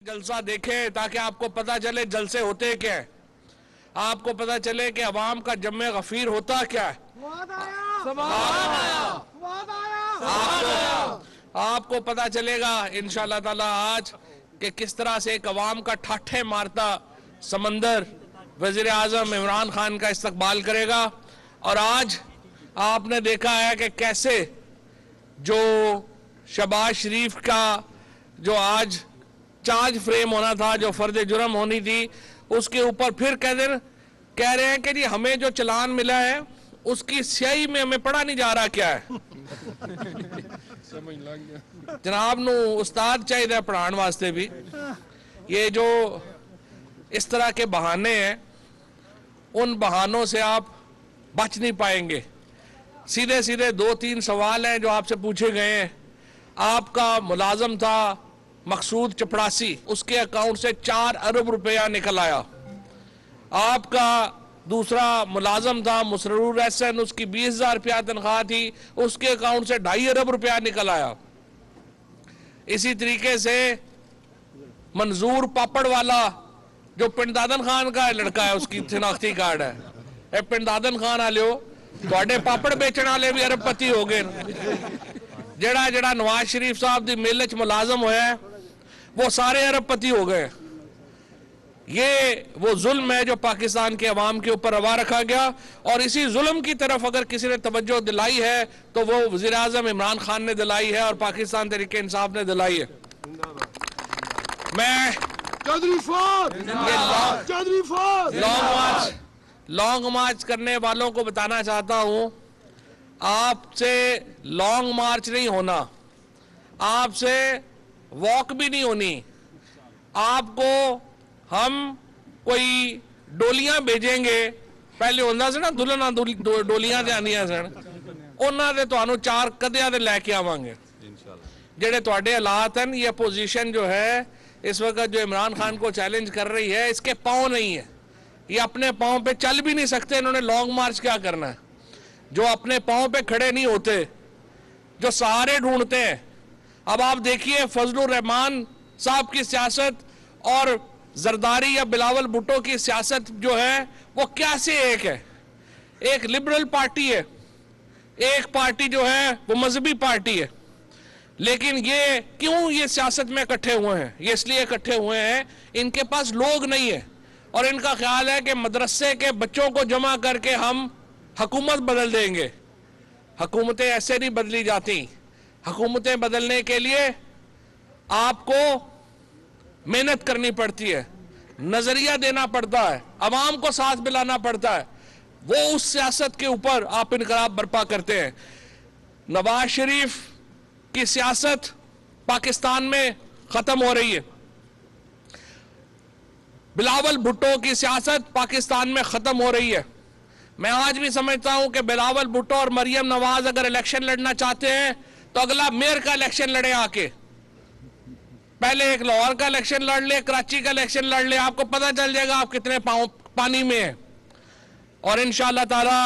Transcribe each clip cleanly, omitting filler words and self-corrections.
जलसा देखें ताकि आपको पता चले जलसे होते क्या है, आपको पता चले कि अवाम का जम्मे गफीर होता क्या है। आपको पता चलेगा इंशाअल्लाह ताला आज कि किस तरह से एक अवाम का ठाठे मारता समंदर वजीर आजम इमरान खान का इस्तकबाल करेगा। और आज आपने देखा है कि कैसे जो शहबाज शरीफ का जो आज चार्ज फ्रेम होना था, जो फर्ज जुर्म होनी थी, उसके ऊपर फिर कह रहे हैं कि जी हमें जो चलान मिला है उसकी स्याही में हमें पढ़ा नहीं जा रहा क्या है। जनाब नू उस्ताद चाहिए पढ़ाने वास्ते भी। ये जो इस तरह के बहाने हैं, उन बहानों से आप बच नहीं पाएंगे। सीधे सीधे 2-3 सवाल हैं जो आपसे पूछे गए हैं। आपका मुलाजम था मकसूद चपड़ासी, उसके अकाउंट से 4 अरब रुपया निकल आया। आपका दूसरा मुलाजम था मुसर्रुर एहसन, उसकी 20,000 रुपया तनख्वाह थी, उसके अकाउंट से 2.5 अरब रुपया निकल आया। इसी तरीके से मंजूर पापड़ वाला जो पिंडदादन खान का लड़का है, उसकी शिनाख्ती कार्ड है। पिंडदादन खान आलियो थोड़े पापड़ बेचने वाले भी अरबपति हो गए। जड़ा जड़ा नवाज शरीफ साहब की मिल च मुलाजम होया वो सारे अरबपति हो गए। ये वो जुल्म है जो पाकिस्तान के अवाम के ऊपर रवा रखा गया, और इसी जुल्म की तरफ अगर किसी ने तवज्जो दिलाई है तो वो वजीर आजम इमरान खान ने दिलाई है और पाकिस्तान तहरीक इंसाफ ने दिलाई है। मैं लॉन्ग मार्च करने वालों को बताना चाहता हूं, आपसे लॉन्ग मार्च नहीं होना, आपसे वॉक भी नहीं होनी। आपको हम कोई डोलियां भेजेंगे। पहले होंदा सी ना दुल्हना डोलियां ते आंदियां सन, उन्हां दे तुहानू 4 कदियां दे लैके आवांगे। जेडे तुहाडे हालात हैं, ये अपोजिशन जो है इस वक्त जो इमरान खान को चैलेंज कर रही है, इसके पांव नहीं है, ये अपने पांव पे चल भी नहीं सकते। इन्होंने लॉन्ग मार्च क्या करना है? जो अपने पांव पे खड़े नहीं होते, जो सहारे ढूंढते हैं। अब आप देखिए फजलुर रहमान साहब की सियासत और जरदारी या बिलावल भुट्टो की सियासत जो है वो क्या से एक है। एक लिबरल पार्टी है, एक पार्टी जो है वो मजहबी पार्टी है। लेकिन ये क्यों ये सियासत में इकट्ठे हुए हैं? ये इसलिए इकट्ठे हुए हैं, इनके पास लोग नहीं है और इनका ख्याल है कि मदरसे के बच्चों को जमा करके हम हुकूमत बदल देंगे। हुकूमतें ऐसे नहीं बदली जाती। हुकूमतें बदलने के लिए आपको मेहनत करनी पड़ती है, नजरिया देना पड़ता है, अवाम को साथ मिलाना पड़ता है। वो उस सियासत के ऊपर आप इनकलाब बर्पा करते हैं। नवाज शरीफ की सियासत पाकिस्तान में खत्म हो रही है, बिलावल भुट्टो की सियासत पाकिस्तान में खत्म हो रही है। मैं आज भी समझता हूं कि बिलावल भुट्टो और मरियम नवाज अगर इलेक्शन लड़ना चाहते हैं तो अगला मेयर का इलेक्शन लड़े आके। पहले एक लाहौर का इलेक्शन लड़ ले, कराची का इलेक्शन लड़ ले, आपको पता चल जाएगा आप कितने पानी में हैं। और इंशाअल्लाह ताला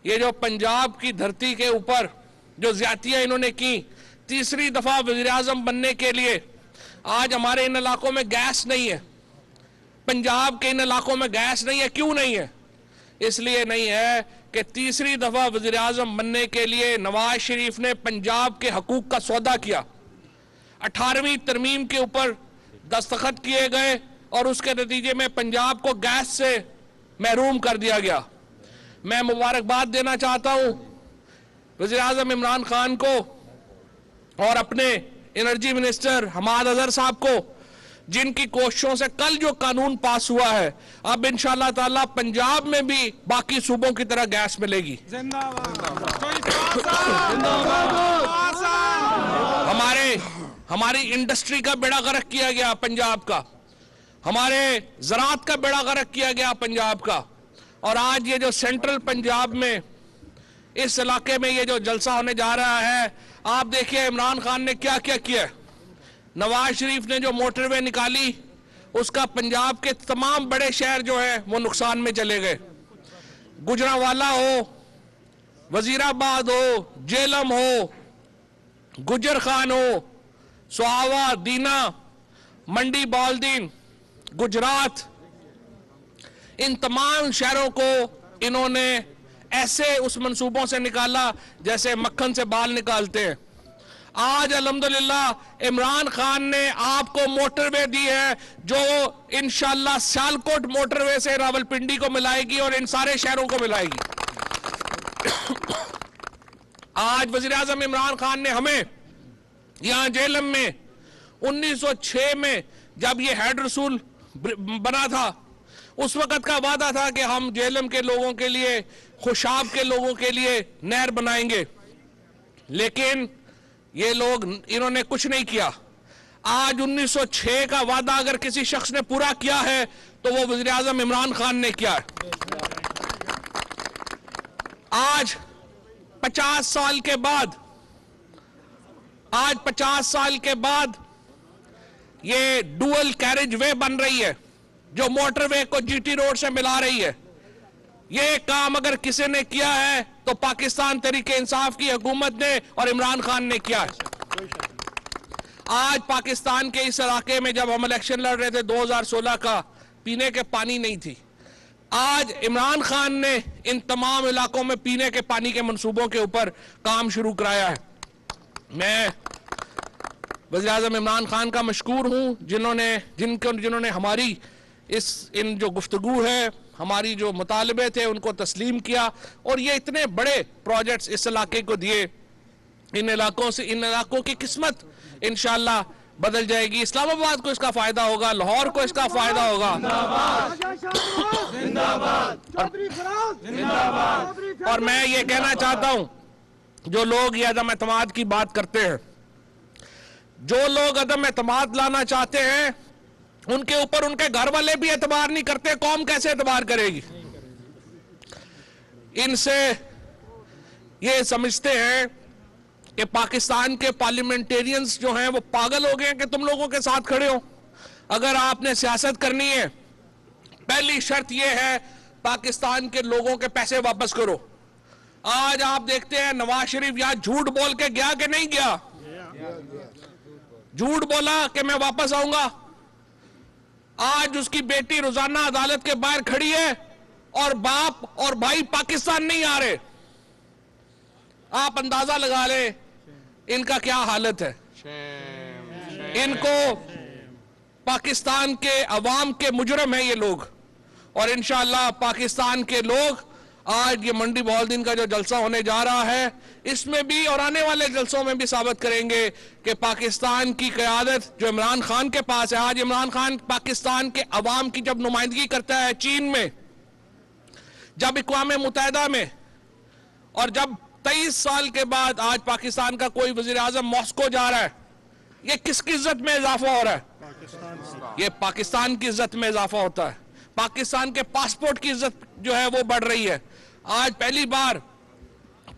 ये जो पंजाब की धरती के ऊपर जो ज्यादतियां इन्होंने की, तीसरी दफा वजीर आजम बनने के लिए आज हमारे इन इलाकों में गैस नहीं है, पंजाब के इन इलाकों में गैस नहीं है। क्यों नहीं है? इसलिए नहीं है कि तीसरी दफा वजीर आजम बनने के लिए नवाज शरीफ ने पंजाब के हकूक का सौदा किया। 18वीं तरमीम के ऊपर दस्तखत किए गए और उसके नतीजे में पंजाब को गैस से महरूम कर दिया गया। मैं मुबारकबाद देना चाहता हूं वजीर आजम इमरान खान को और अपने एनर्जी मिनिस्टर हमाद अजहर साहब को, जिनकी कोशिशों से कल जो कानून पास हुआ है, अब इंशाअल्लाह ताला पंजाब में भी बाकी सूबों की तरह गैस मिलेगी। हमारी इंडस्ट्री का बेड़ा गर्क किया गया पंजाब का, हमारे ज़राअत का बेड़ा गर्क किया गया पंजाब का। और आज ये जो सेंट्रल पंजाब में इस इलाके में ये जो जलसा होने जा रहा है, आप देखिए इमरान खान ने क्या क्या किया। नवाज शरीफ ने जो मोटरवे निकाली, उसका पंजाब के तमाम बड़े शहर जो है वो नुकसान में चले गए। गुजरांवाला हो, वजीराबाद हो, जेलम हो, गुजर खान हो, सुहावा, दीना मंडी बॉल्दीन, गुजरात, इन तमाम शहरों को इन्होंने ऐसे उस मंसूबों से निकाला जैसे मक्खन से बाल निकालते हैं। आज अल्हम्दुलिल्लाह इमरान खान ने आपको मोटरवे दी है जो इंशाल्लाह सियालकोट मोटरवे से रावलपिंडी को मिलाएगी और इन सारे शहरों को मिलाएगी। आज वजीर आजम इमरान खान ने हमें यहां जेलम में 1906 में जब ये हेड रसूल बना था उस वक्त का वादा था कि हम जेलम के लोगों के लिए, खुशाब के लोगों के लिए नहर बनाएंगे, लेकिन ये लोग, इन्होंने कुछ नहीं किया। आज 1906 का वादा अगर किसी शख्स ने पूरा किया है तो वो वज़ीर आज़म इमरान खान ने किया है। आज 50 साल के बाद, आज 50 साल के बाद ये डुअल कैरेज वे बन रही है जो मोटरवे को जीटी रोड से मिला रही है। ये काम अगर किसी ने किया है तो पाकिस्तान तहरीके इंसाफ की हुकूमत ने और इमरान खान ने किया है। आज पाकिस्तान के इस इलाके में जब हम इलेक्शन लड़ रहे थे 2016 का, पीने के पानी नहीं थी। आज इमरान खान ने इन तमाम इलाकों में पीने के पानी के मंसूबों के ऊपर काम शुरू कराया है। मैं वज़ीर आज़म इमरान खान का मशकूर हूं जिन्होंने हमारी इन जो गुफ्तगू है, हमारी जो मुतालबे थे उनको तस्लीम किया और ये इतने बड़े प्रोजेक्ट्स इस इलाके को दिए। इन इलाकों की किस्मत इंशाअल्लाह बदल जाएगी। इस्लामाबाद को इसका फायदा होगा, लाहौर को इसका फायदा होगा। और मैं ये कहना चाहता हूं, जो लोग ये अदम एतमाद की बात करते हैं, जो लोग अदम एतमाद लाना चाहते हैं उनके ऊपर उनके घर वाले भी एतबार नहीं करते, कौम कैसे एतबार करेगी? इनसे ये समझते हैं कि पाकिस्तान के पार्लियामेंटेरियंस जो हैं वो पागल हो गए हैं कि तुम लोगों के साथ खड़े हो। अगर आपने सियासत करनी है, पहली शर्त ये है पाकिस्तान के लोगों के पैसे वापस करो। आज आप देखते हैं नवाज शरीफ यहां झूठ बोल के गया कि नहीं गया? झूठ बोला कि मैं वापस आऊंगा। आज उसकी बेटी रोजाना अदालत के बाहर खड़ी है और बाप और भाई पाकिस्तान नहीं आ रहे। आप अंदाजा लगा ले इनका क्या हालत है। इनको पाकिस्तान के अवाम के मुजरम है ये लोग। और इंशाअल्लाह पाकिस्तान के लोग आज ये मंडी बॉल्दीन का जो जलसा होने जा रहा है इसमें भी और आने वाले जलसों में भी साबित करेंगे कि पाकिस्तान की क़यादत जो इमरान खान के पास है। आज इमरान खान पाकिस्तान के अवाम की जब नुमाइंदगी करता है चीन में, जब इक़वाम मुत्तहिदा में, और जब 23 साल के बाद आज पाकिस्तान का कोई वज़ीर आज़म मॉस्को जा रहा है, ये किसकी इज्जत में इजाफा हो रहा है? ये पाकिस्तान की इज्जत में इजाफा होता है। पाकिस्तान के पासपोर्ट की इज्जत जो है वो बढ़ रही है। आज पहली बार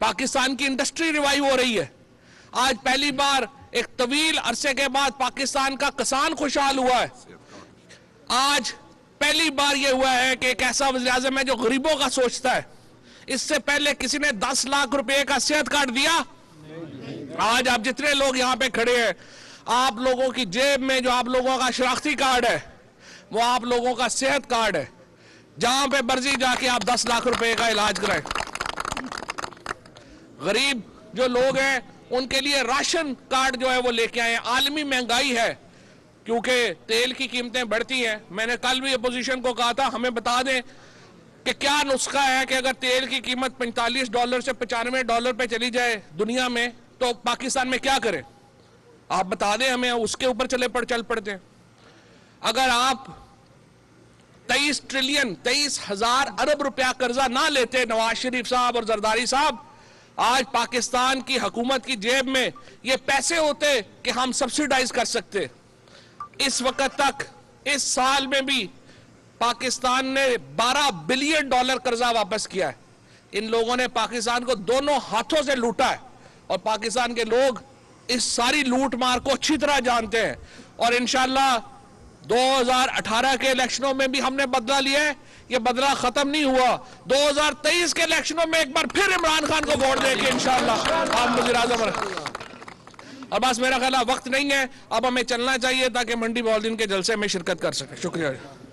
पाकिस्तान की इंडस्ट्री रिवाइव हो रही है। आज पहली बार एक तवील अरसे के बाद पाकिस्तान का किसान खुशहाल हुआ है। आज पहली बार यह हुआ है कि एक ऐसा वज़ीर आज़म है जो गरीबों का सोचता है। इससे पहले किसी ने 10 लाख रुपए का सेहत कार्ड दिया? आज आप जितने लोग यहां पे खड़े हैं, आप लोगों की जेब में जो आप लोगों का शनाख्ती कार्ड है वो आप लोगों का सेहत कार्ड है। जहां पे मर्जी जाके आप 10 लाख रुपए का इलाज कराएं। गरीब जो लोग हैं उनके लिए राशन कार्ड जो है वो लेके आए। आलमी महंगाई है क्योंकि तेल की कीमतें बढ़ती हैं। मैंने कल भी अपोजिशन को कहा था हमें बता दें कि क्या नुस्खा है कि अगर तेल की कीमत $45 से $95 पे चली जाए दुनिया में तो पाकिस्तान में क्या करें? आप बता दें हमें, उसके ऊपर चल पड़ते हैं। अगर आप 23,000 अरब रुपया कर्जा ना लेते नवाज शरीफ साहब और जरदारी साहब, आज पाकिस्तान की हुकूमत की जेब में ये पैसे होते कि हम सब्सिडाइज कर सकते। इस वक्त तक इस साल में भी पाकिस्तान ने $12 बिलियन कर्जा वापस किया है। इन लोगों ने पाकिस्तान को दोनों हाथों से लूटा है और पाकिस्तान के लोग इस सारी लूट मार को अच्छी तरह जानते हैं। और इंशाअल्लाह 2018 के इलेक्शनों में भी हमने बदला लिया है, ये बदला खत्म नहीं हुआ। 2023 के इलेक्शनों में एक बार फिर इमरान खान को वोट देके इंशाअल्लाह आप वज़ीर आज़म। और बस मेरा ख्याल वक्त नहीं है, अब हमें चलना चाहिए ताकि मंडी बहुत दिन के जलसे में शिरकत कर सके। शुक्रिया।